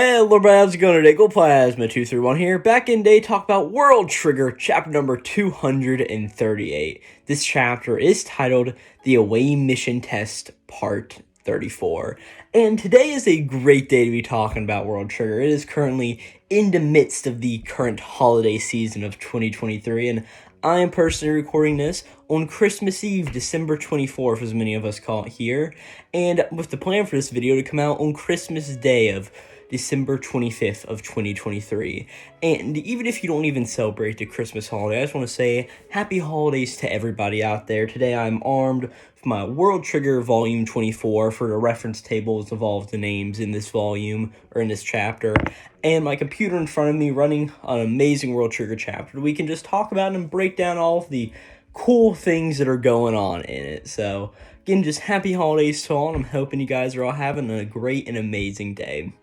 Hello, everybody, how's it going today? Glowplasma 231 here, back in day, talk about World Trigger, chapter number 238. This chapter is titled The Away Mission Test, Part 34. And today is a great day to be talking about World Trigger. It is currently in the midst of the current holiday season of 2023, and I am personally recording this on Christmas Eve, December 24th, as many of us call it here, and with the plan for this video to come out on Christmas Day of December 25th of 2023. And even if you don't even celebrate the Christmas holiday, I just want to say happy holidays to everybody out there. Today I'm armed with my World Trigger Volume 24 for the reference tables of all of the names in this volume, or in this chapter, and my computer in front of me running an amazing World Trigger chapter. We can just talk about and break down all of the cool things that are going on in it. So, again, just happy holidays to all, and I'm hoping you guys are all having a great and amazing day.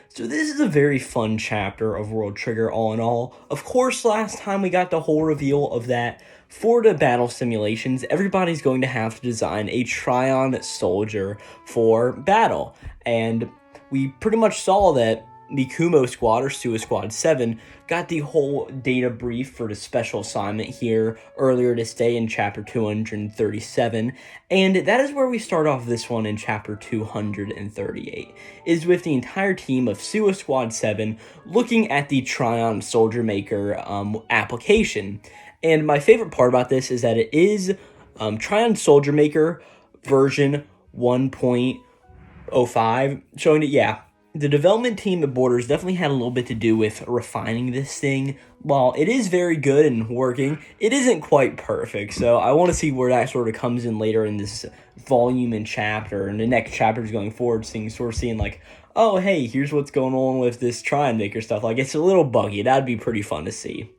So this is a very fun chapter of World Trigger all in all. Of course, last time we got the whole reveal of that for the battle simulations, everybody's going to have to design a trion soldier for battle. And we pretty much saw that Mikumo Squad, or Suicide Squad 7, got the whole data brief for the special assignment here earlier this day in chapter 237, and that is where we start off this one in chapter 238, is with the entire team of Suicide Squad 7 looking at the Trion Soldier Maker application. And my favorite part about this is that it is Trion Soldier Maker version 1.05, showing that, yeah, the development team at Borders definitely had a little bit to do with refining this thing. While it is very good and working, it isn't quite perfect, so I want to see where that sort of comes in later in this volume and chapter, and the next chapters going forward, seeing like, oh hey, here's what's going on with this Trion Maker stuff. Like, it's a little buggy. That'd be pretty fun to see.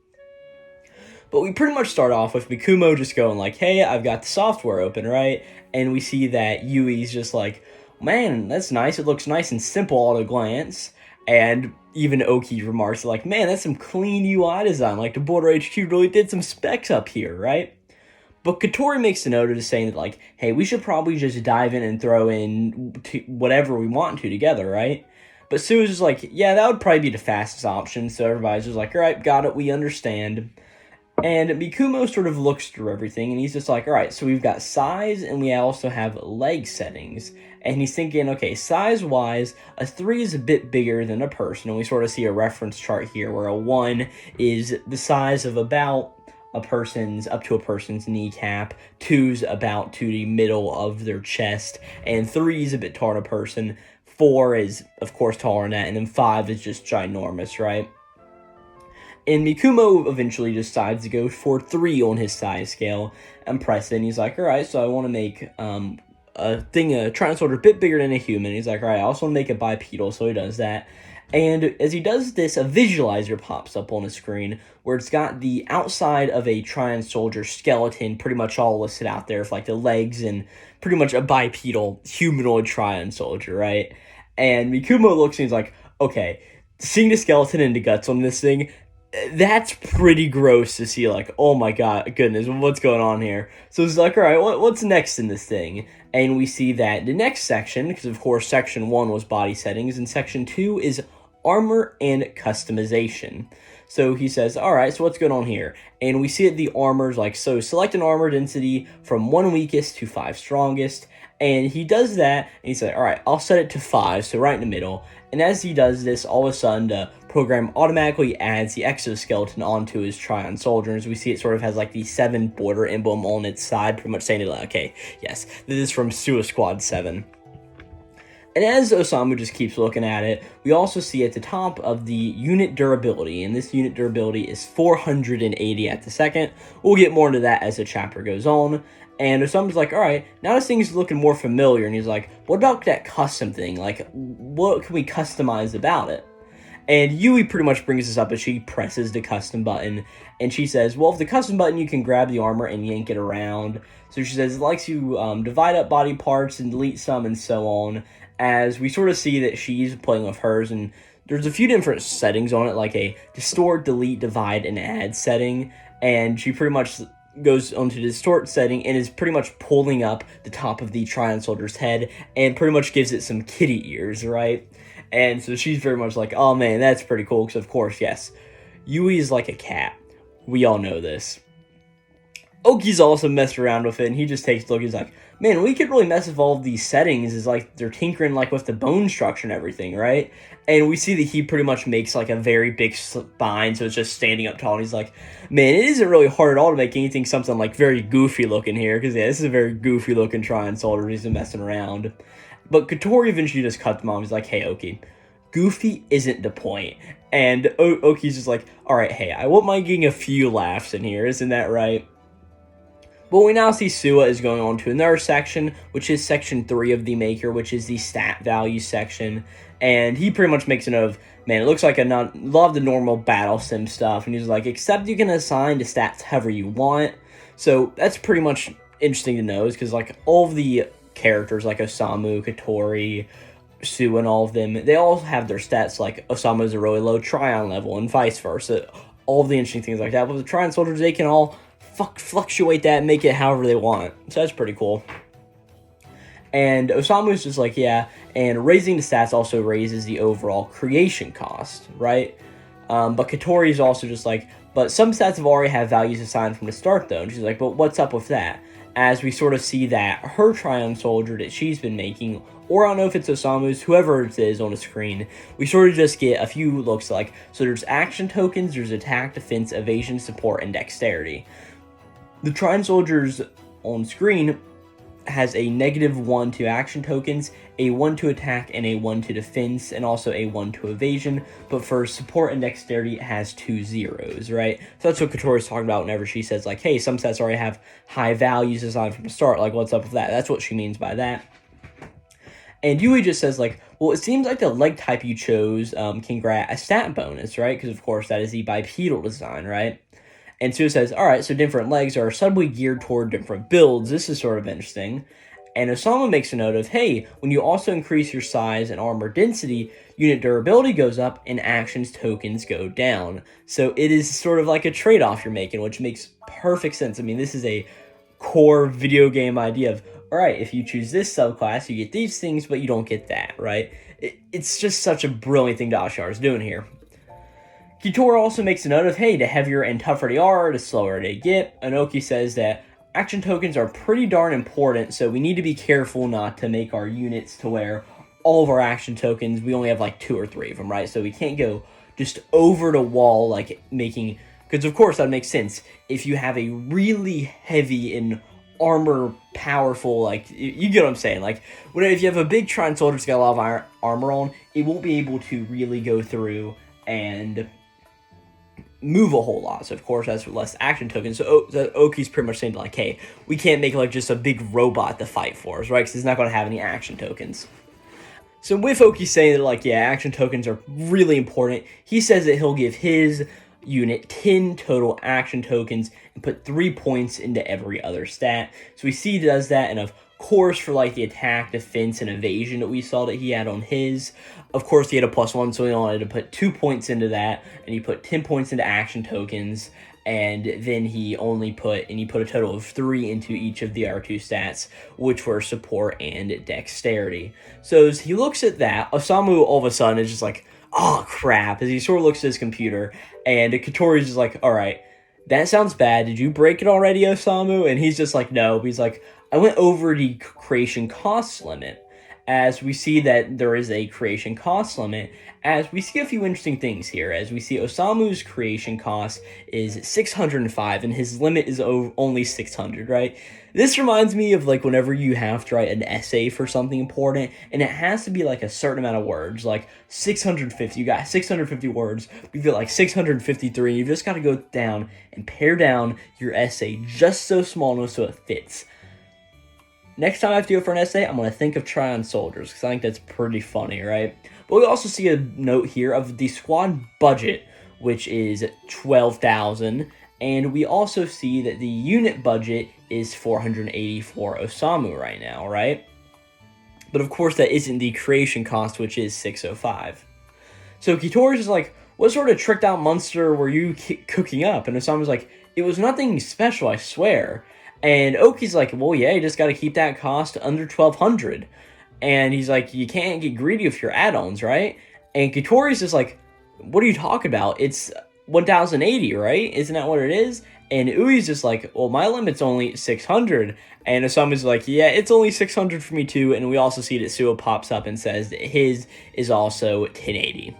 But we pretty much start off with Mikumo just going like, hey, I've got the software open, right? And we see that Yui's just like, man, that's nice. It looks nice and simple at a glance. And even Oki remarks like, man, that's some clean UI design. Like, the Border HQ really did some specs up here, right? But Katori makes a note of just saying that, like, hey, we should probably just dive in and throw in whatever we want to together, right? But Sue is just like, yeah, that would probably be the fastest option. So everybody's just like, all right, got it, we understand. And Mikumo sort of looks through everything, and he's just like, all right, so we've got size, and we also have leg settings. And he's thinking, okay, size-wise, a 3 is a bit bigger than a person, and we sort of see a reference chart here where a 1 is the size of about up to a person's kneecap, 2's about to the middle of their chest, and 3 is a bit taller than a person, 4 is, of course, taller than that, and then 5 is just ginormous, right? And Mikumo eventually decides to go for 3 on his size scale and press it. And he's like, all right, so I want to make a Trion Soldier a bit bigger than a human. He's like, all right, I also want to make it bipedal, so he does that. And as he does this, a visualizer pops up on the screen where it's got the outside of a Trion Soldier skeleton pretty much all listed out there, with like the legs and pretty much a bipedal humanoid Trion Soldier, right? And Mikumo looks and he's like, okay, seeing the skeleton and the guts on this thing, that's pretty gross to see. Like, oh my goodness, what's going on here? So it's like, all right, what's next in this thing? And we see that the next section, because of course section 1 was body settings, and section 2 is armor and customization. So he says, all right, so what's going on here? And we see that the armor's like, so select an armor density from 1 weakest to 5 strongest. And he does that, and he said, all right, I'll set it to 5, so right in the middle. And as he does this, all of a sudden, the program automatically adds the exoskeleton onto his Trion Soldier. As we see, it sort of has like the 7 border emblem on its side, pretty much saying, like, okay, yes, this is from Suicide Squad 7. And as Osamu just keeps looking at it, we also see at the top of the unit durability, and this unit durability is 480 at the second. We'll get more into that as the chapter goes on. And Osamu's like, all right, now this thing's looking more familiar, and he's like, what about that custom thing? Like, what can we customize about it? And Yui pretty much brings this up as she presses the custom button, and she says, well, if the custom button, you can grab the armor and yank it around. So she says it likes you divide up body parts and delete some and so on, as we sort of see that she's playing with hers, and there's a few different settings on it, like a distort, delete, divide, and add setting, and she pretty much goes onto the distort setting and is pretty much pulling up the top of the Trion Soldier's head and pretty much gives it some kitty ears, right? And so she's very much like, oh man, that's pretty cool. Because of course, yes, Yui is like a cat. We all know this. Oki's also messed around with it, and he just takes a look. He's like, man, we could really mess with all of these settings. Is like they're tinkering like with the bone structure and everything, right? And we see that he pretty much makes like a very big spine, so it's just standing up tall. And he's like, man, it isn't really hard at all to make anything something like very goofy looking here, because yeah, this is a very goofy looking Trion Soldier. He's messing around. But Katori eventually just cuts him off. He's like, hey, Oki, goofy isn't the point. And Oki's just like, all right, hey, I won't mind getting a few laughs in here, isn't that right? But we now see Sua is going on to another section, which is section 3 of the Maker, which is the stat value section. And he pretty much makes a note of, man, it looks like a lot of the normal battle sim stuff. And he's like, except you can assign the stats however you want. So that's pretty much interesting to know, is because like all of the characters like Osamu, Katori, Sue, and all of them, they all have their stats. Like Osamu's a really low Trion level and vice versa. All of the interesting things like that. But the Trion Soldiers, they can all fluctuate that and make it however they want. So that's pretty cool. And Osamu's just like, yeah, and raising the stats also raises the overall creation cost, right? But Katori's also just like, but some stats have already have values assigned from the start though. And she's like, but what's up with that? As we sort of see that her Trion Soldier that she's been making, or I don't know if it's Osamu's, whoever it is on the screen, we sort of just get a few looks like, so there's action tokens, there's attack, defense, evasion, support, and dexterity. The Trion Soldiers on screen has a -1 to action tokens, a 1 to attack, and a 1 to defense, and also a 1 to evasion. But for support and dexterity, it has 2 zeros, right? So that's what Katori's talking about whenever she says, like, hey, some sets already have high values assigned from the start. Like, what's up with that? That's what she means by that. And Yui just says, like, well, it seems like the leg type you chose can grant a stat bonus, right? Because, of course, that is the bipedal design, right? And Sue says, all right, so different legs are subtly geared toward different builds. This is sort of interesting. And Osamu makes a note of, hey, when you also increase your size and armor density, unit durability goes up and actions tokens go down. So it is sort of like a trade-off you're making, which makes perfect sense. I mean, this is a core video game idea of, all right, if you choose this subclass, you get these things, but you don't get that, right? It's just such a brilliant thing Dashar is doing here. Katori also makes a note of, hey, the heavier and tougher they are, the slower they get. Anoki says that action tokens are pretty darn important, so we need to be careful not to make our units to where all of our action tokens, we only have like 2 or 3 of them, right? So we can't go just over the wall, like making, because of course that makes sense. If you have a really heavy and armor powerful, like, you get what I'm saying, like, if you have a big Trion Soldier that's got a lot of armor on, it won't be able to really go through and move a whole lot. So of course that's less action tokens. So Oki's pretty much saying like, hey, we can't make like just a big robot to fight for us, right? Because it's not going to have any action tokens. So with Oki saying that, like, yeah, action tokens are really important, he says that he'll give his unit 10 total action tokens and put 3 points into every other stat. So we see he does that, and of course for like the attack, defense, and evasion that we saw that he had on his, of course he had a +1, so he wanted to put 2 points into that, and he put 10 points into action tokens, and then he put a total of 3 into each of the R2 stats, which were support and dexterity. So as he looks at that, Osamu all of a sudden is just like, oh crap, as he sort of looks at his computer, and Katori's just like, alright, that sounds bad, did you break it already, Osamu? And he's just like, no, but he's like, I went over the creation cost limit. As we see that there is a creation cost limit, as we see a few interesting things here. As we see Osamu's creation cost is 605, and his limit is only 600, right? This reminds me of like whenever you have to write an essay for something important, and it has to be like a certain amount of words, like 650. You got 650 words, you feel like 653, and you've just got to go down and pare down your essay just so small so it fits. Next time I have to go for an essay, I'm going to think of Trion Soldiers, because I think that's pretty funny, right? But we also see a note here of the squad budget, which is 12,000, and we also see that the unit budget is 480 for Osamu right now, right? But of course that isn't the creation cost, which is 605. So Katori's is like, what sort of tricked out monster were you cooking up? And Osamu's like, it was nothing special, I swear. And Oki's like, well, yeah, you just got to keep that cost under 1,200. And he's like, you can't get greedy with your add-ons, right? And Katori's just like, what are you talking about? It's 1080, right? Isn't that what it is? And Ui's just like, well, my limit's only 600. And Osamu's like, yeah, it's only 600 for me too. And we also see that Suo pops up and says that his is also 1080.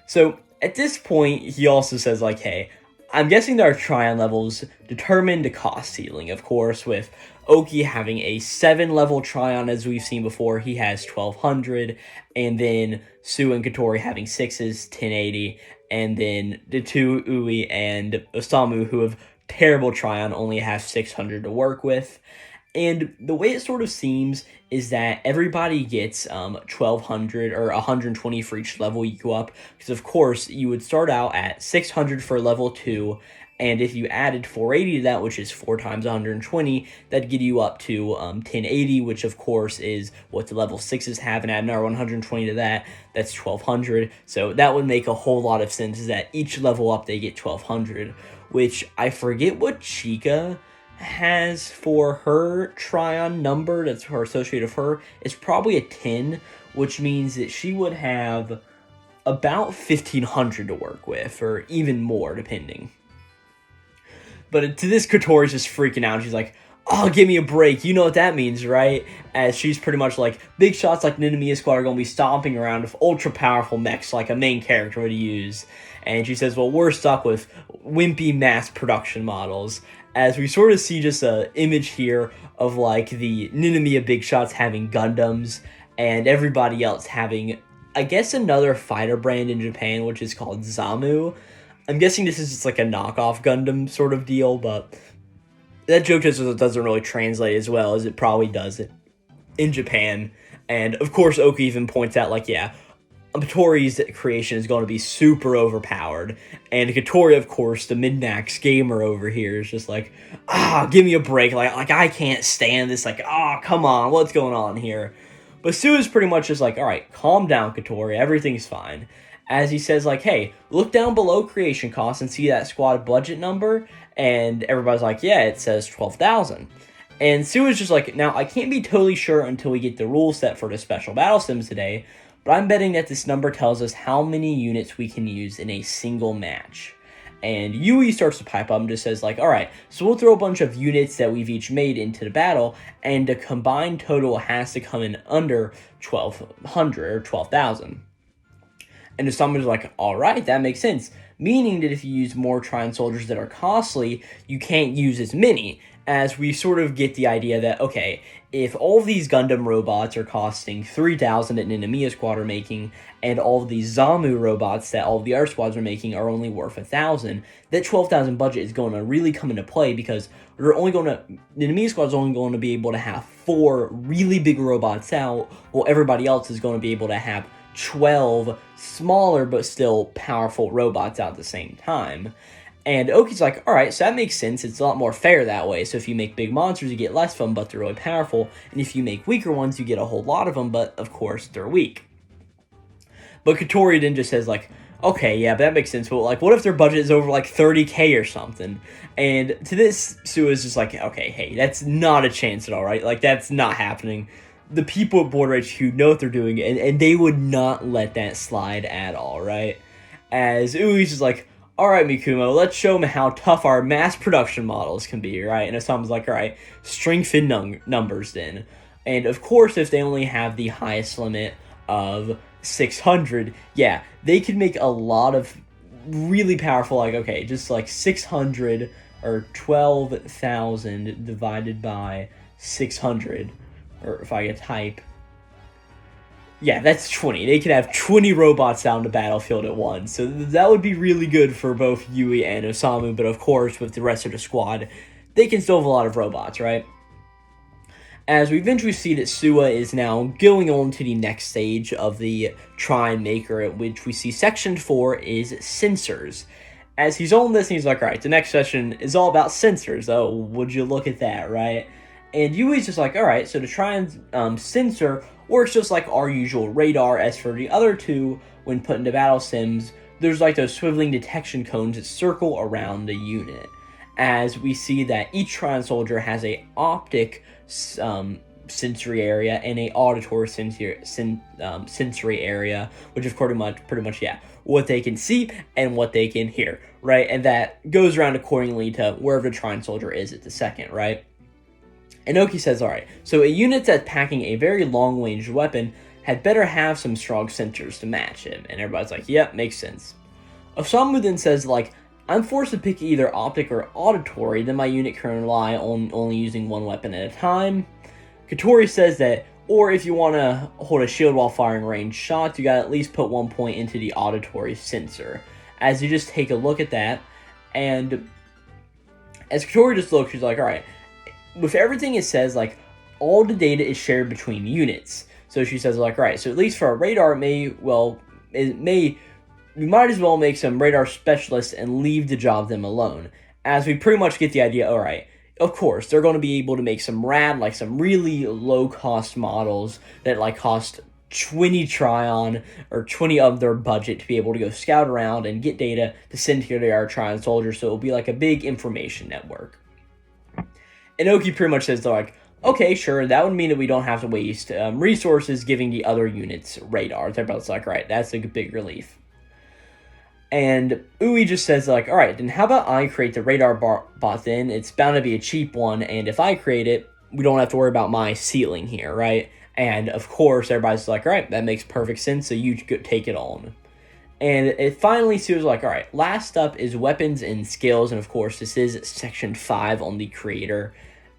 So at this point, he also says like, hey, I'm guessing there are trion levels determined to cost ceiling, of course, with Oki having a 7-level trion, as we've seen before. He has 1200, and then Su and Katori having 6s, 1080, and then the two Ui and Osamu, who have terrible trion, only have 600 to work with. And the way it sort of seems is that everybody gets 1,200 or 120 for each level you go up. Because, of course, you would start out at 600 for level 2. And if you added 480 to that, which is 4 times 120, that'd get you up to 1080, which, of course, is what the level 6s have. And add another 120 to that, that's 1,200. So that would make a whole lot of sense, is that each level up they get 1,200. Which, I forget what Chica has for her trion number that's her associated with her. It's probably a 10, which means that she would have about 1,500 to work with, or even more depending. But to this, Katori's just freaking out. She's like, oh, give me a break. You know what that means, right? As she's pretty much like, big shots like Ninamiya Squad are going to be stomping around with ultra powerful mechs like a main character would use. And she says, well, we're stuck with wimpy mass production models. As we sort of see just an image here of like the Ninamiya big shots having Gundams and everybody else having, I guess, another fighter brand in Japan, which is called Zamu. I'm guessing this is just like a knockoff Gundam sort of deal, but that joke just doesn't really translate as well as it probably does it in Japan. And of course, Oki even points out like, yeah, Katori's creation is going to be super overpowered. And Katori, of course, the min-max gamer over here, is just like, give me a break. Like I can't stand this. Like, come on, what's going on here? But Su is pretty much just like, all right, calm down, Katori. Everything's fine. As he says, like, hey, look down below creation costs and see that squad budget number. And everybody's like, yeah, it says 12,000. And Su is just like, now, I can't be totally sure until we get the rule set for the special battle sims today, but I'm betting that this number tells us how many units we can use in a single match. And Yui starts to pipe up and just says, like, all right, so we'll throw a bunch of units that we've each made into the battle, and the combined total has to come in under 1,200 or 12,000. And Osamu's like, all right, that makes sense. Meaning that if you use more Trion soldiers that are costly, you can't use as many. As we sort of get the idea that, okay, if all of these Gundam robots are costing 3,000 that Ninamiya Squad are making, and all of these Zamu robots that all of the other squads are making are only worth 1,000, that 12,000 budget is going to really come into play, because Ninamiya Squad is only going to be able to have 4 really big robots out, while everybody else is going to be able to have 12 smaller but still powerful robots out at the same time. And Oki's like, alright, so that makes sense. It's a lot more fair that way. So if you make big monsters, you get less of them, but they're really powerful. And if you make weaker ones, you get a whole lot of them, but of course, they're weak. But Katori then just says, like, okay, yeah, but that makes sense. But, like, what if their budget is over, like, 30k or something? And to this, Su is just like, okay, hey, that's not a chance at all, right? Like, that's not happening. The people at Border HQ know what they're doing, and they would not let that slide at all, right? As Ui's just like, all right, Mikumo, let's show them how tough our mass production models can be, right? And Osamu's like, all right, strengthen numbers then. And of course, if they only have the highest limit of 600, yeah, they could make a lot of really powerful, like, okay, just like 600 or 12,000 divided by 600, or if I could type, yeah, that's 20. They could have 20 robots down the battlefield at once. So that would be really good for both Yui and Osamu. But of course, with the rest of the squad, they can still have a lot of robots, right? As we eventually see that Suwa is now going on to the next stage of the Trion Maker, at which we see Section 4 is Sensors. As he's on this, and he's like, all right, the next session is all about sensors. Oh, would you look at that, right? And Yui's just like, all right, so the Trion sensor works just like our usual radar. As for the other two, when put into battle sims, there's like those swiveling detection cones that circle around the unit. As we see that each Trion soldier has a optic sensory area and a auditory sensory area, which is pretty much what they can see and what they can hear, right? And that goes around accordingly to wherever the Trion Soldier is at the second, right? And Oki says, all right, so a unit that's packing a very long-range weapon had better have some strong sensors to match him. And everybody's like, yep, makes sense. Osamu then says, like, I'm forced to pick either optic or auditory, then my unit can rely on only using one weapon at a time. Katori says that, or if you want to hold a shield while firing ranged shots, you gotta at least put 1 point into the auditory sensor. As you just take a look at that, and as Katori just looks, she's like, alright, with everything it says, like, all the data is shared between units. So she says, like, alright, so at least for a radar, we might as well make some radar specialists and leave the job them alone. As we pretty much get the idea, alright, of course, they're going to be able to make some like, some really low-cost models that, like, cost 20 Trion, or 20 of their budget to be able to go scout around and get data to send to their Trion soldiers, so it'll be like a big information network. And Oki pretty much says, like, okay, sure, that would mean that we don't have to waste resources giving the other units radars. Everybody's like, right, that's a big relief. And Ui just says, like, alright, then how about I create the radar bot then? It's bound to be a cheap one, and if I create it, we don't have to worry about my ceiling here, right? And, of course, everybody's like, alright, that makes perfect sense, so you take it on. And it finally seems like, alright, last up is weapons and skills, and, of course, this is section 5 on the creator.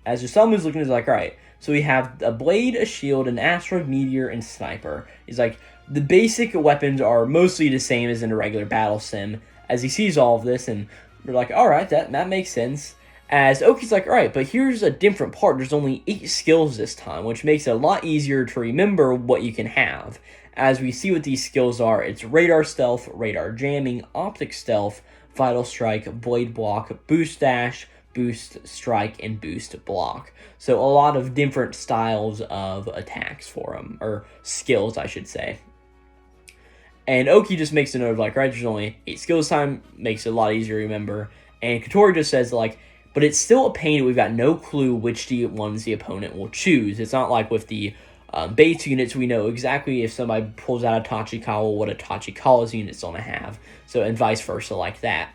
As Osamu's looking, he's like, alright, so we have a blade, a shield, an asteroid, meteor, and sniper. He's like, the basic weapons are mostly the same as in a regular battle sim. As he sees all of this, and we're like, alright, that makes sense. As Oki's like, alright, but here's a different part. There's only 8 skills this time, which makes it a lot easier to remember what you can have. As we see what these skills are, it's radar stealth, radar jamming, optic stealth, vital strike, blade block, boost dash, boost strike, and boost block. So a lot of different styles of attacks for them, or skills, I should say. And Oki just makes a note of, like, right, there's only 8 skills time, makes it a lot easier to remember. And Katori just says, like, but it's still a pain that we've got no clue which ones the opponent will choose. It's not like with the base units, we know exactly if somebody pulls out a Tachikawa, what a Tachikawa's unit's going to have. So, and vice versa like that.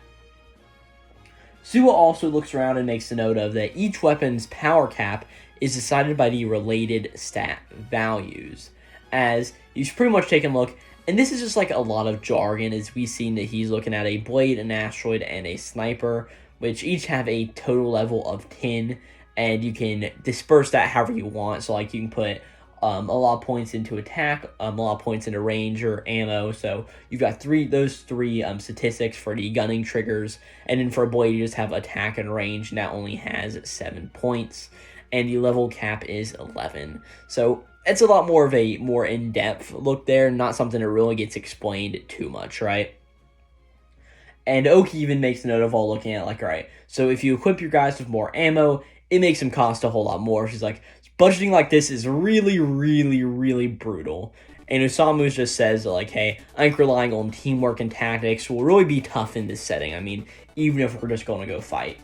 Suwa also looks around and makes a note of that each weapon's power cap is decided by the related stat values. As he's pretty much taking a look, and this is just like a lot of jargon, as we've seen that he's looking at a blade, an asteroid, and a sniper, which each have a total level of 10, and you can disperse that however you want. So, like, you can put a lot of points into attack, a lot of points into range or ammo. So you've got those three statistics for the gunning triggers, and then for a blade you just have attack and range, and that only has 7 points, and the level cap is 11. So it's a lot more of a more in-depth look there, not something that really gets explained too much, right? And Oki even makes a note of all looking at, like, alright, so if you equip your guys with more ammo, it makes them cost a whole lot more. She's like, budgeting like this is really, really, really brutal. And Osamu just says, like, hey, I think relying on teamwork and tactics will really be tough in this setting. I mean, even if we're just going to go fight.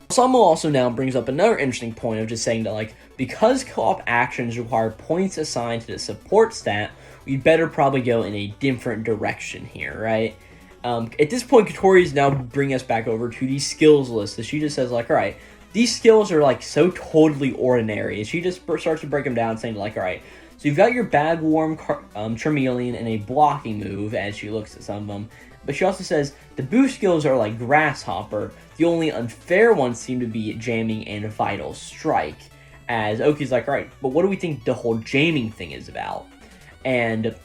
Osamu also now brings up another interesting point of just saying that, like, because co-op actions require points assigned to the support stat, we'd better probably go in a different direction here, right? At this point, Katori is now bringing us back over to the skills list. So she just says, like, alright, these skills are, like, so totally ordinary. She just starts to break them down, saying, like, alright, so you've got your Bagworm, Charmeleon, and a blocking move, as she looks at some of them. But she also says, the boost skills are like Grasshopper. The only unfair ones seem to be Jamming and Vital Strike. As Oki's like, alright, but what do we think the whole jamming thing is about? And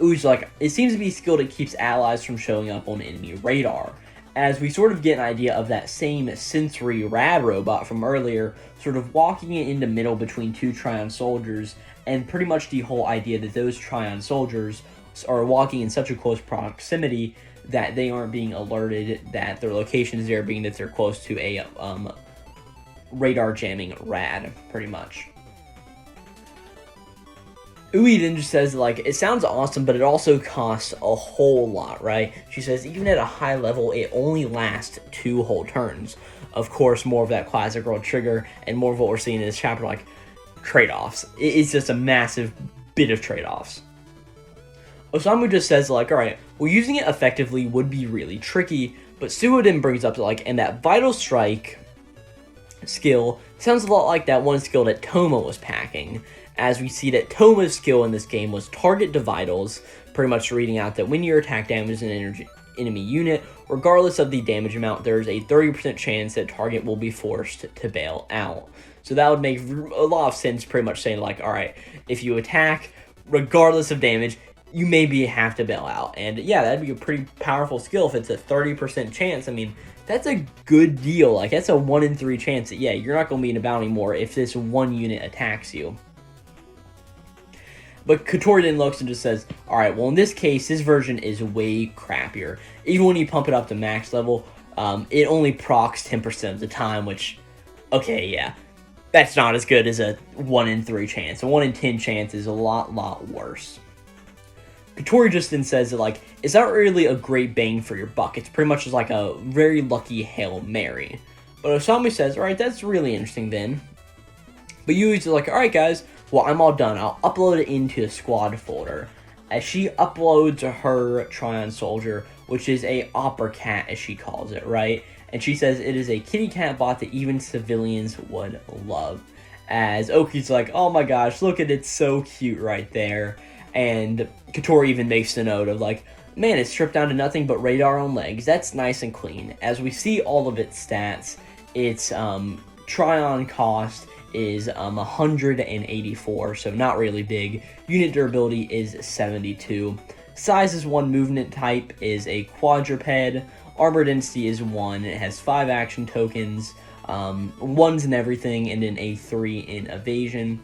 U's like, it seems to be a skill that keeps allies from showing up on enemy radar. As we sort of get an idea of that same sensory rad robot from earlier, sort of walking in the middle between two Trion soldiers, and pretty much the whole idea that those Trion soldiers are walking in such a close proximity that they aren't being alerted that their location is there, being that they're close to a radar jamming rad, pretty much. Ui then just says, like, it sounds awesome, but it also costs a whole lot, right? She says, even at a high level, it only lasts 2 whole turns. Of course, more of that classic world trigger, and more of what we're seeing in this chapter, like, trade-offs. It's just a massive bit of trade-offs. Osamu just says, like, alright, well, using it effectively would be really tricky, but Suo then brings up, like, and that Vital Strike skill sounds a lot like that one skill that Toma was packing, as we see that Toma's skill in this game was Target to Vitals, pretty much reading out that when your attack damages an enemy unit, regardless of the damage amount, there's a 30% chance that target will be forced to bail out. So that would make a lot of sense, pretty much saying, like, alright, if you attack, regardless of damage, you maybe have to bail out. And yeah, that'd be a pretty powerful skill if it's a 30% chance. I mean, that's a good deal. Like, that's a 1 in 3 chance that, yeah, you're not going to be in a battle anymore if this one unit attacks you. But Katori then looks and just says, alright, well, in this case, this version is way crappier. Even when you pump it up to max level, it only procs 10% of the time, which, okay, yeah, that's not as good as a 1 in 3 chance. A 1 in 10 chance is a lot worse. Katori just then says that, like, it's not really a great bang for your buck. It's pretty much just like a very lucky Hail Mary. But Osamu says, alright, that's really interesting then. But Yui's like, alright guys, well, I'm all done. I'll upload it into the squad folder. As she uploads her Trion Soldier, which is a opera cat, as she calls it, right? And she says it is a kitty cat bot that even civilians would love. As Oki's like, oh my gosh, look at it, so cute right there. And Katori even makes the note of, like, man, it's stripped down to nothing but radar on legs. That's nice and clean. As we see all of its stats, its Trion cost is 184, so not really big. Unit durability is 72. Size is 1, movement type is a quadruped. Armor density is 1. It has 5 action tokens, 1s in everything, and then a 3 in evasion.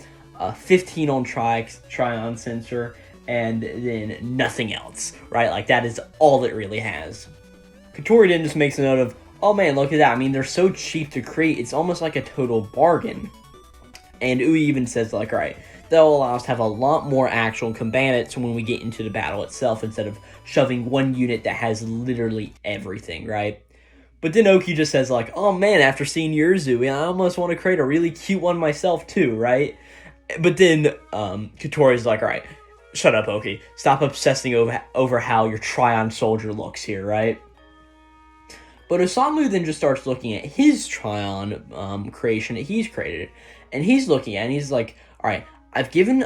15 on Trion sensor, and then nothing else, right? Like, that is all it really has. Katori then just makes a note of, oh man, look at that. I mean, they're so cheap to create, it's almost like a total bargain. And Ui even says, like, alright, that'll allow us to have a lot more actual combatants when we get into the battle itself, instead of shoving one unit that has literally everything, right? But then Oki just says, like, oh man, after seeing yours, Ui, I almost want to create a really cute one myself too, right? But then Katori's like, alright, shut up, Oki. Stop obsessing over how your Trion Soldier looks here, right? But Osamu then just starts looking at his Trion creation that he's created. And he's looking at it, and he's like, alright, I've given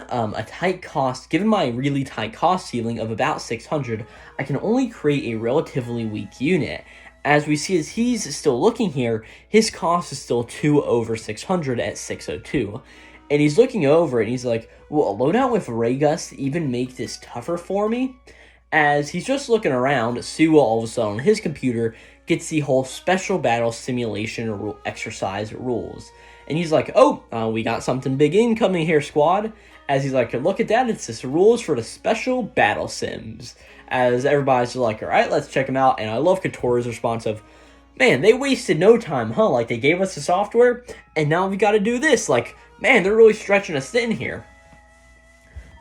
given my really tight cost ceiling of about 600, I can only create a relatively weak unit. As we see, as he's still looking here, his cost is still 2 over 600 at 602. And he's looking over it, and he's like, will a loadout with Ray Gust even make this tougher for me? As he's just looking around, Suwa all of a sudden on his computer gets the whole special battle simulation exercise rules. And he's like, oh, we got something big incoming here, squad. As he's like, look at that, it's this rules for the special battle sims. As everybody's like, alright, let's check them out. And I love Katori's response of, man, they wasted no time, huh? Like, they gave us the software, and now we gotta do this. Like, man, they're really stretching us thin here.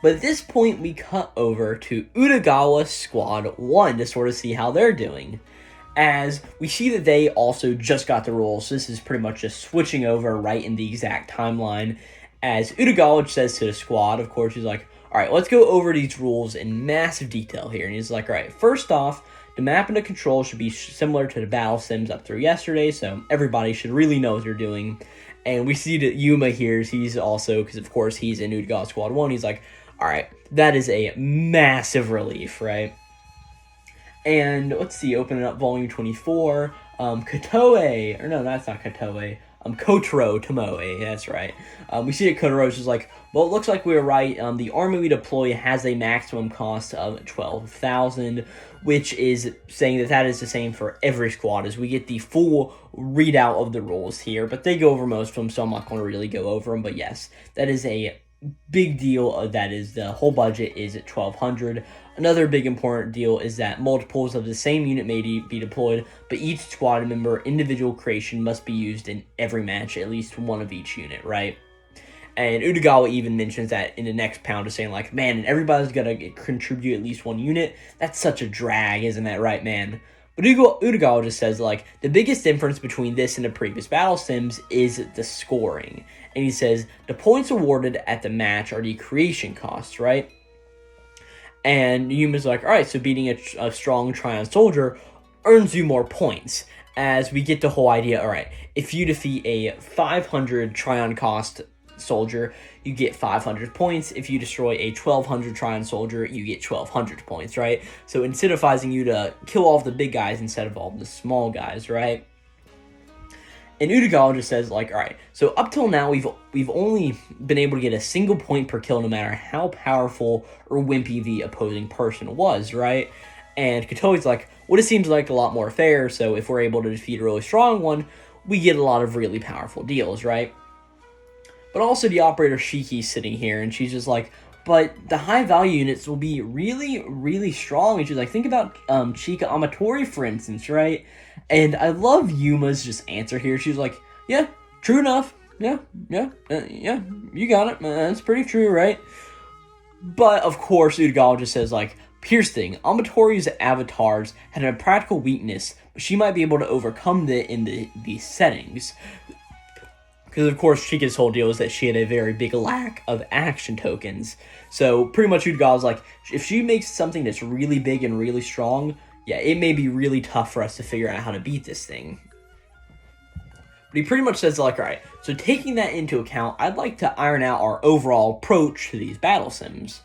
But at this point, we cut over to Utagawa Squad 1 to sort of see how they're doing. As we see that they also just got the rules, so this is pretty much just switching over right in the exact timeline. As Utagawa says to the squad, of course, he's like, alright, let's go over these rules in massive detail here. And he's like, alright, first off, the map and the control should be similar to the battle sims up through yesterday, so everybody should really know what they're doing. And we see that Yuma here, he's also, because of course he's in Utagawa Squad 1, he's like, alright, that is a massive relief, right? And let's see, opening up volume 24, Kotoe, or no, that's not Kotoe, Kotaro Tomoe, that's right. We see that Kotaro's just like, well, it looks like we were right, the army we deploy has a maximum cost of 12,000, which is saying that that is the same for every squad, as we get the full readout of the rules here, but they go over most of them, so I'm not going to really go over them, but yes, that is a big deal. That is, the whole budget is at 1,200. Another big important deal is that multiples of the same unit may be deployed, but each squad member individual creation must be used in every match, at least one of each unit, right? And Utagawa even mentions that in the next pound of saying, like, man, everybody's gonna contribute at least one unit. That's such a drag, isn't that right, man? But Utagawa just says, like, the biggest difference between this and the previous battle sims is the scoring. And he says, the points awarded at the match are the creation costs, right? And Yuma's like, alright, so beating a strong Trion soldier earns you more points. As we get the whole idea, alright, if you defeat a 500 Trion cost soldier, you get 500 points. If you destroy a 1200 Trion soldier, you get 1200 points, right? So incentivizing you to kill all of the big guys instead of all of the small guys, right? And Utagawa just says, like, alright, so up till now, we've only been able to get a single point per kill no matter how powerful or wimpy the opposing person was, right? And Katori's like, well, it seems like a lot more fair, so if we're able to defeat a really strong one, we get a lot of really powerful deals, right? But also the operator Shiki's sitting here, and she's just like, but the high value units will be really, really strong. And she's like, think about Chika Amatori, for instance, right? And I love Yuma's just answer here. She's like, yeah, true enough. Yeah, you got it. That's pretty true, right? But, of course, Utagawa just says, like, here's the thing. Amatori's avatars had a practical weakness, but she might be able to overcome it in these settings. Because, of course, Chika's whole deal is that she had a very big lack of action tokens. So, pretty much Utagawa's like, if she makes something that's really big and really strong, yeah, it may be really tough for us to figure out how to beat this thing. But he pretty much says, like, alright, so taking that into account, I'd like to iron out our overall approach to these battle sims.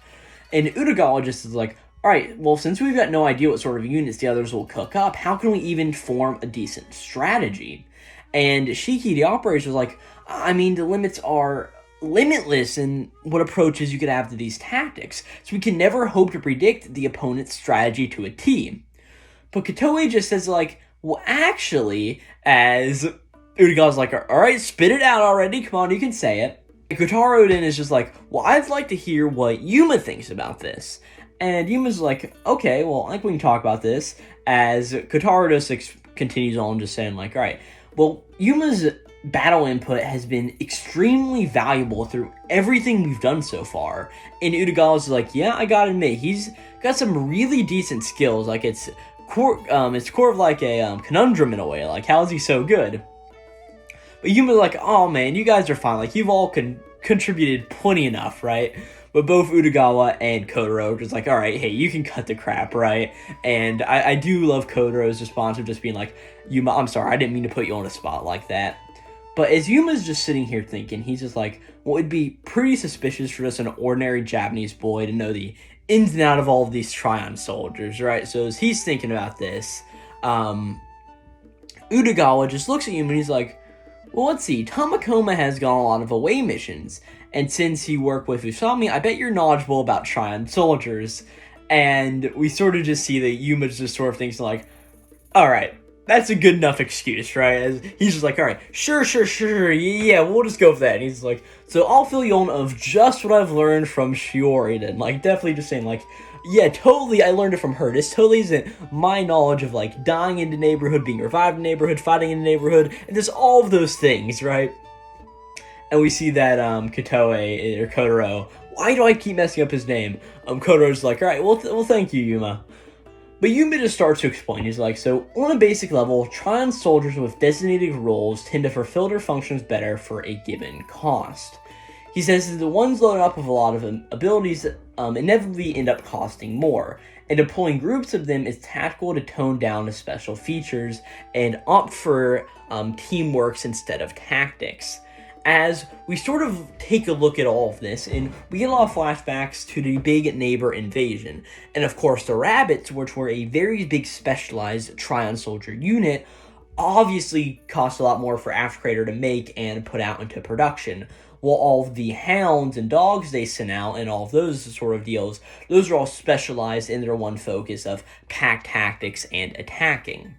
And Utagawa just is like, alright, well, since we've got no idea what sort of units the others will cook up, how can we even form a decent strategy? And Shiki, the operator, was like, I mean, the limits are limitless in what approaches you could have to these tactics, so we can never hope to predict the opponent's strategy to a T. But Katori just says, like, well, actually, as Utagawa's like, alright, spit it out already, come on, you can say it. And Kotaro then is just like, well, I'd like to hear what Yuma thinks about this. And Yuma's like, okay, well, I think we can talk about this, as Kotaro just continues on just saying, like, alright, well, Yuma's battle input has been extremely valuable through everything we've done so far. And Utagawa's like, yeah, I gotta admit, he's got some really decent skills. Like, it's core of like a conundrum in a way. Like, how is he so good? But Yuma's like, oh man, you guys are fine. Like, you've all contributed plenty enough, right? But both Utagawa and Kotaro are just like, alright, hey, you can cut the crap, right? And I do love Kotaro's response of just being like, Yuma, I'm sorry, I didn't mean to put you on a spot like that. But as Yuma's just sitting here thinking, he's just like, well, it'd be pretty suspicious for just an ordinary Japanese boy to know the ins and outs of all of these Trion soldiers, right? So as he's thinking about this, Utagawa just looks at Yuma and he's like, well, let's see, Tamakoma has gone on a lot of away missions, and since you work with Usami, I bet you're knowledgeable about Trion soldiers. And we sort of just see that Yuma just sort of thinks like, alright, that's a good enough excuse, right? As he's just like, alright, sure, yeah, we'll just go for that. And he's like, so I'll fill you on of just what I've learned from Shiori then. Like, definitely just saying, like, yeah, totally, I learned it from her. This totally isn't my knowledge of, like, dying in the neighborhood, being revived in the neighborhood, fighting in the neighborhood, and just all of those things, right? And we see that, Kotoe, or Kotaro, why do I keep messing up his name? Kotoro's like, alright, well, thank you, Yuma. But Yuma just starts to explain. He's like, so on a basic level, Trion soldiers with designated roles tend to fulfill their functions better for a given cost. He says that the ones loaded up with a lot of abilities inevitably end up costing more, and deploying groups of them is tactical to tone down the special features and opt for teamworks instead of tactics. As we sort of take a look at all of this, and we get a lot of flashbacks to the big neighbor invasion. And of course, the rabbits, which were a very big specialized Trion soldier unit, obviously cost a lot more for Aftercrater to make and put out into production. While all of the hounds and dogs they sent out and all of those sort of deals, those are all specialized in their one focus of pack tactics and attacking.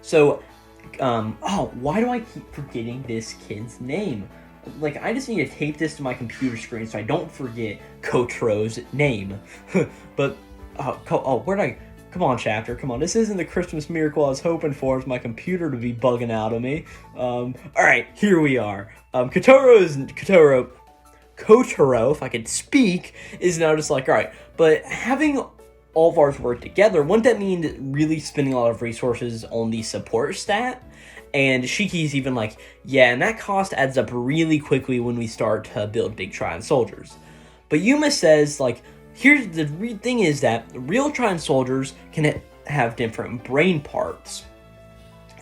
So, why do I keep forgetting this kid's name? Like, I just need to tape this to my computer screen so I don't forget Kotaro's name. But, where'd I... Come on, Chapter, come on. This isn't the Christmas miracle I was hoping for. It's my computer to be bugging out of me. Alright, here we are. Kotaro, if I could speak, is now just like, alright, but having all of ours work together, wouldn't that mean really spending a lot of resources on the support stat? And Shiki's even like, yeah, and that cost adds up really quickly when we start to build big Trion soldiers. But Yuma says, like, here's the thing is that real Trion soldiers can have different brain parts.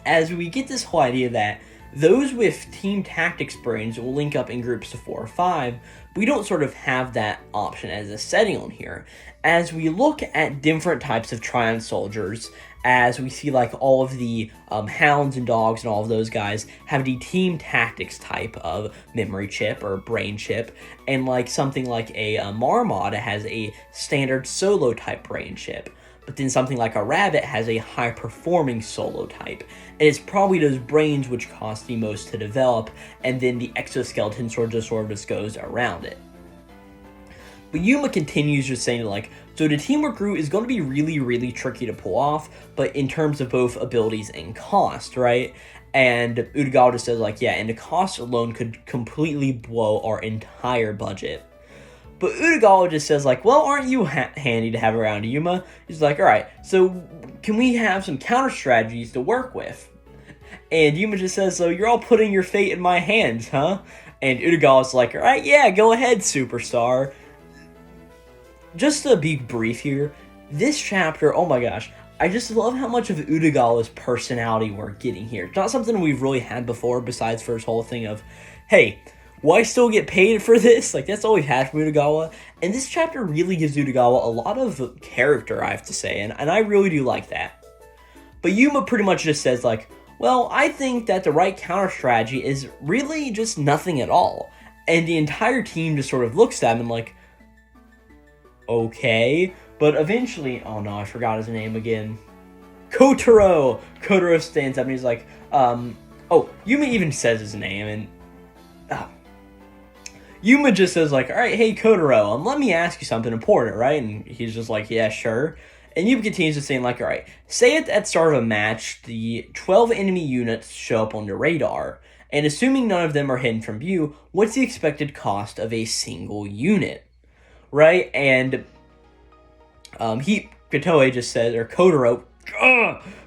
As we get this whole idea that those with team tactics brains will link up in groups of 4 or 5, we don't sort of have that option as a setting on here. As we look at different types of Trion soldiers, as we see like all of the hounds and dogs and all of those guys have the team tactics type of memory chip or brain chip, and like something like a Marmot has a standard solo type brain chip. But then something like a rabbit has a high-performing solo type. And it's probably those brains which cost the most to develop, and then the exoskeleton sort of just goes around it. But Yuma continues just saying, like, so the teamwork route is going to be really, really tricky to pull off, but in terms of both abilities and cost, right? And Utagawa just says, like, yeah, and the cost alone could completely blow our entire budget. But Utagawa just says, like, well, aren't you handy to have around, Yuma? He's like, alright, so can we have some counter strategies to work with? And Yuma just says, so you're all putting your fate in my hands, huh? And Utagawa's like, alright, yeah, go ahead, superstar. Just to be brief here, this chapter, oh my gosh, I just love how much of Utagawa's personality we're getting here. It's not something we've really had before, besides for his whole thing of, hey, will I still get paid for this? Like, that's all we've had from Utagawa. And this chapter really gives Utagawa a lot of character, I have to say, and I really do like that. But Yuma pretty much just says, like, well, I think that the right counter strategy is really just nothing at all. And the entire team just sort of looks at him and like, okay. But eventually, oh no, I forgot his name again. Kotaro! Kotaro stands up and he's like, oh, Yuma even says his name, and Yuma just says, like, alright, hey, Kotaro, let me ask you something important, right? And he's just like, yeah, sure. And Yuma continues to say, like, alright, say at the start of a match, the 12 enemy units show up on the radar, and assuming none of them are hidden from view, what's the expected cost of a single unit? Right? And Kotaro just says, or Kotaro,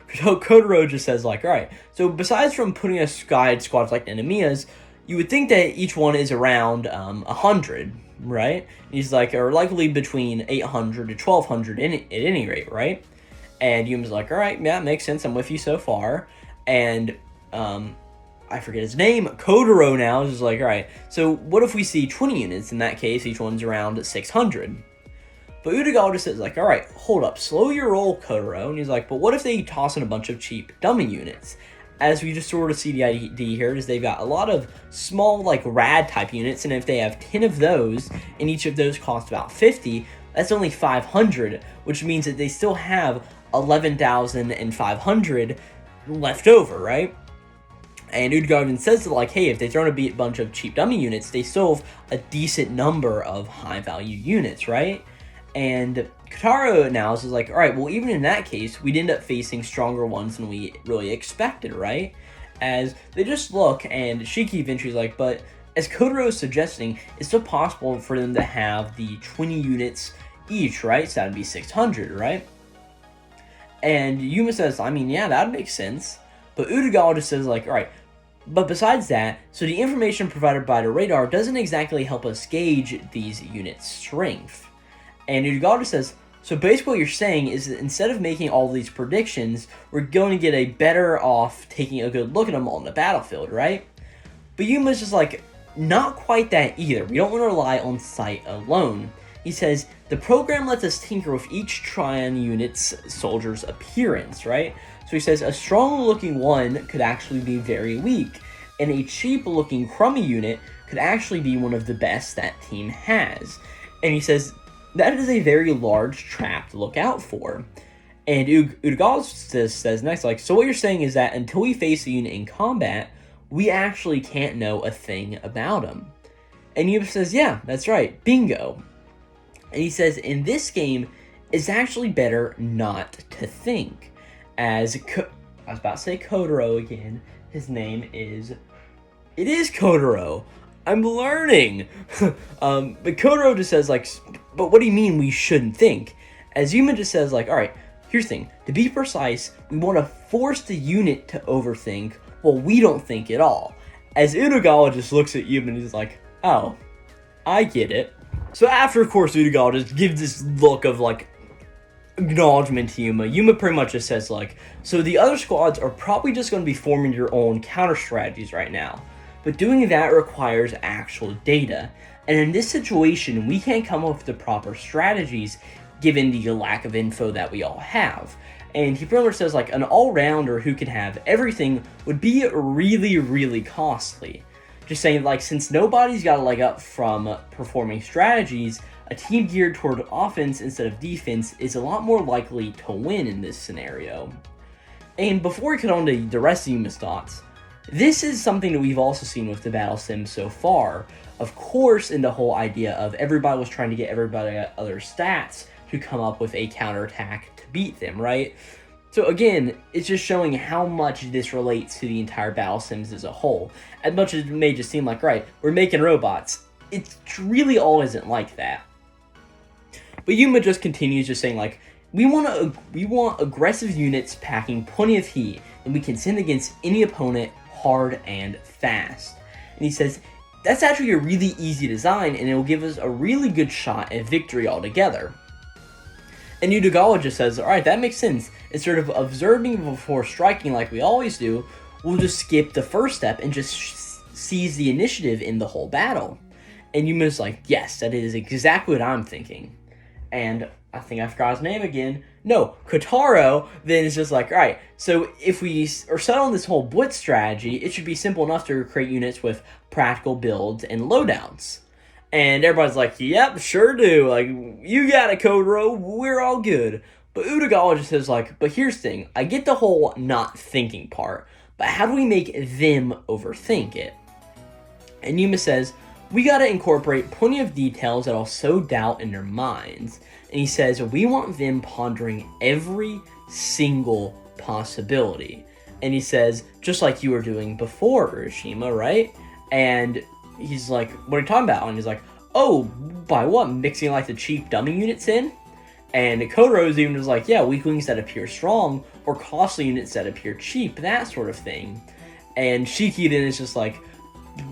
Kotaro just says, like, alright, so besides from putting aside squads like Enemia's, you would think that each one is around 100, right? He's like, or likely between 800 to 1200 at any rate, right? And Yuma's like, all right, yeah, makes sense. I'm with you so far. And I forget his name. Kotaro now is just like, all right, so what if we see 20 units? In that case, each one's around 600. But Utagawa just says, like, all right, hold up, slow your roll, Kotaro. And he's like, but what if they toss in a bunch of cheap dummy units? As we just sort of see the idea here is they've got a lot of small, like, rad type units, and if they have 10 of those, and each of those cost about 50, that's only 500, which means that they still have 11,500 left over, right? And Utagawa even says that, like, hey, if they throw in a bunch of cheap dummy units, they still have a decent number of high-value units, right? And Kotaro now is like, alright, well, even in that case, we'd end up facing stronger ones than we really expected, right? As they just look, and Shiki eventually is like, but as Kotaro is suggesting, it's still possible for them to have the 20 units each, right? So that'd be 600, right? And Yuma says, I mean, yeah, that makes sense. But Utagawa just says, like, alright, but besides that, so the information provided by the radar doesn't exactly help us gauge these units' strength. And Utagawa says, so basically what you're saying is that instead of making all these predictions, we're going to get a better off taking a good look at them on the battlefield, right? But Yuma's just like, not quite that either. We don't want to rely on sight alone. He says, the program lets us tinker with each Trion unit's soldier's appearance, right? So he says, a strong-looking one could actually be very weak, and a cheap-looking crummy unit could actually be one of the best that team has. And he says, that is a very large trap to look out for. And Utagawa says next, like, so what you're saying is that until we face a unit in combat, we actually can't know a thing about them. And Yuma says, yeah, that's right, bingo. And he says, in this game, it's actually better not to think. I was about to say Kotaro again. His name is... It is Kotaro. I'm learning. But Kotaro just says, like, but what do you mean we shouldn't think? As Yuma just says, like, alright, here's the thing. To be precise, we want to force the unit to overthink, while we don't think at all. As Utagawa just looks at Yuma and he's like, oh, I get it. So after, of course, Utagawa just gives this look of, like, acknowledgement to Yuma, Yuma pretty much just says, like, so the other squads are probably just going to be forming your own counter strategies right now. But doing that requires actual data. And in this situation, we can't come up with the proper strategies given the lack of info that we all have. And he pretty much says, like, an all-rounder who can have everything would be really, really costly. Just saying, like, since nobody's got a leg up from performing strategies, a team geared toward offense instead of defense is a lot more likely to win in this scenario. And before we get on to the rest of Yuma's thoughts, this is something that we've also seen with the battle sim so far. Of course, in the whole idea of everybody was trying to get everybody other stats to come up with a counterattack to beat them, right? So again, it's just showing how much this relates to the entire battle sims as a whole. As much as it may just seem like, right, we're making robots, it really all isn't like that. But Yuma just continues just saying, like, we want aggressive units packing plenty of heat, and we can send against any opponent hard and fast. And he says, that's actually a really easy design, and it will give us a really good shot at victory altogether. And Utagawa just says, alright, that makes sense. Instead of observing before striking like we always do, we'll just skip the first step and just seize the initiative in the whole battle. And Yuma's like, yes, that is exactly what I'm thinking. And I think I forgot his name again. No, Kotaro then is just like, alright, so if we are set on this whole blitz strategy, it should be simple enough to create units with practical builds and loadouts. And everybody's like, yep, sure do. Like, you got it, Kotaro, we're all good. But Utagawa just says, like, but here's the thing, I get the whole not thinking part, but how do we make them overthink it? And Yuma says, we gotta incorporate plenty of details that'll sow doubt in their minds. And he says, we want them pondering every single possibility. And he says, just like you were doing before, Urashima, right? And he's like, what are you talking about? And he's like, oh, by what? Mixing like the cheap dummy units in? And Kotoro's even just like, yeah, weaklings that appear strong, or costly units that appear cheap, that sort of thing. And Shiki then is just like,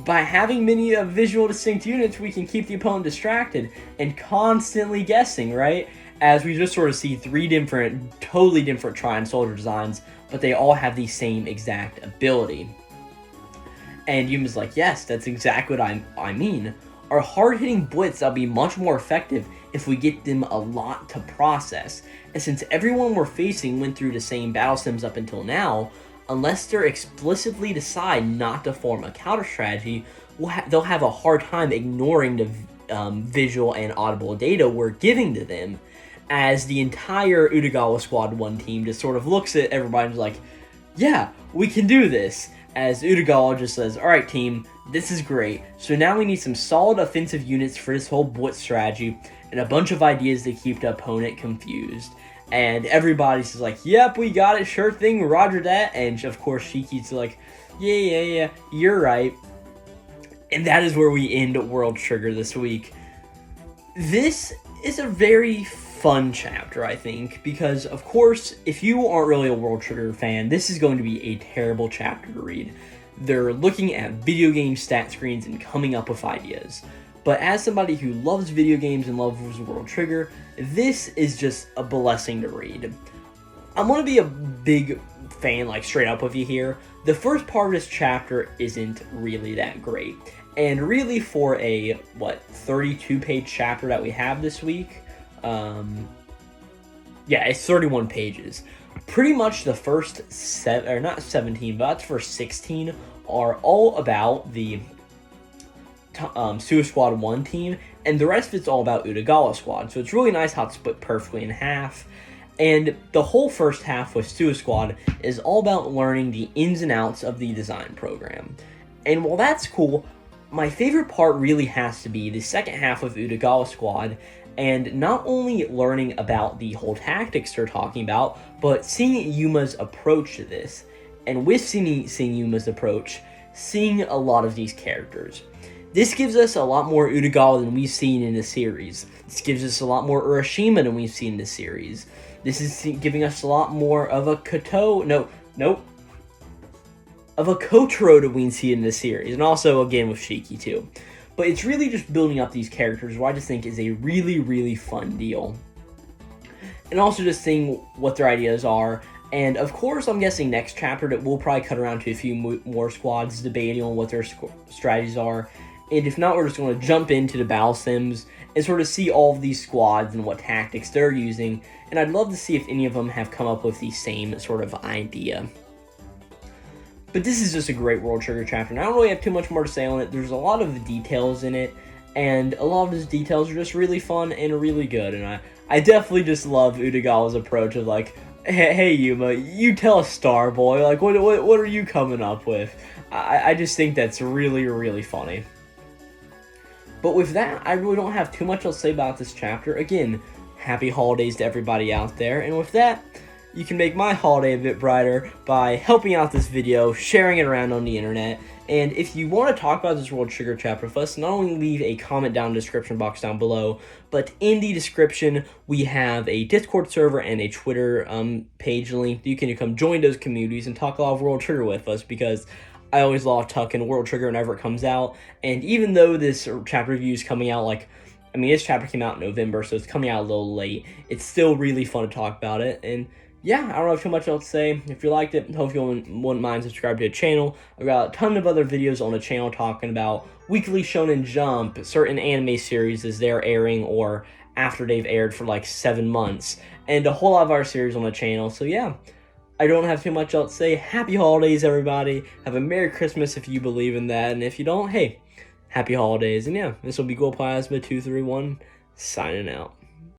by having many visual distinct units, we can keep the opponent distracted and constantly guessing, right? As we just sort of see three totally different Trion soldier designs, but they all have the same exact ability. And Yuma's like, yes, that's exactly what I mean. Our hard-hitting blitz will be much more effective if we get them a lot to process. And since everyone we're facing went through the same battle sims up until now, unless they explicitly decide not to form a counter strategy, they'll have a hard time ignoring the visual and audible data we're giving to them, as the entire Utagawa Squad 1 team just sort of looks at everybody and is like, yeah, we can do this. As Utagawa just says, alright team, this is great. So now we need some solid offensive units for this whole blitz strategy, and a bunch of ideas to keep the opponent confused. And everybody's just like, yep, we got it, sure thing, roger that. And of course, Shiki's like, yeah, you're right. And that is where we end World Trigger this week. This is a very fun chapter, I think, because, of course, if you aren't really a World Trigger fan, this is going to be a terrible chapter to read. They're looking at video game stat screens and coming up with ideas. But as somebody who loves video games and loves World Trigger, this is just a blessing to read. I'm going to be a big fan, like, straight up with you here. The first part of this chapter isn't really that great. And really for a, 32-page chapter that we have this week, yeah, it's 31 pages. Pretty much the first not 17, but the first 16 are all about the Suicide Squad 1 team, and the rest of it's all about Utagawa Squad. So it's really nice how it's split perfectly in half. And the whole first half with Suicide Squad is all about learning the ins and outs of the design program. And while that's cool, my favorite part really has to be the second half of Utagawa Squad, and not only learning about the whole tactics they're talking about, but seeing Yuma's approach to this. And with seeing Yuma's approach, seeing a lot of these characters. This gives us a lot more Utagawa than we've seen in the series. This gives us a lot more Urashima than we've seen in the series. This is giving us a lot more of a of a Kotaro than we see in the series, and also again with Shiki too. But it's really just building up these characters, what I just think is a really, really fun deal. And also just seeing what their ideas are. And of course, I'm guessing next chapter that we'll probably cut around to a few more squads debating on what their strategies are. And if not, we're just going to jump into the battle sims and sort of see all of these squads and what tactics they're using. And I'd love to see if any of them have come up with the same sort of idea. But this is just a great World Trigger chapter, and I don't really have too much more to say on it. There's a lot of details in it, and a lot of those details are just really fun and really good, and I definitely just love Utagawa's approach of like, hey Yuma, you tell us, Star Boy, like, what are you coming up with? I just think that's really, really funny. But with that, I really don't have too much else to say about this chapter. Again, happy holidays to everybody out there, and with that, you can make my holiday a bit brighter by helping out this video, sharing it around on the internet, and if you want to talk about this World Trigger chapter with us, not only leave a comment down in the description box down below, but in the description we have a Discord server and a Twitter page link. You can come join those communities and talk a lot of World Trigger with us, because I always love talking World Trigger whenever it comes out, and even though this chapter review is coming out this chapter came out in November, so it's coming out a little late, it's still really fun to talk about it, and yeah, I don't have too much else to say. If you liked it, hope you wouldn't mind subscribing to the channel. I've got a ton of other videos on the channel talking about Weekly Shonen Jump, certain anime series as they're airing or after they've aired for like 7 months, and a whole lot of our series on the channel. So yeah, I don't have too much else to say. Happy holidays, everybody. Have a Merry Christmas if you believe in that, and if you don't, hey, happy holidays. And yeah, this will be Glowplasma 231 signing out.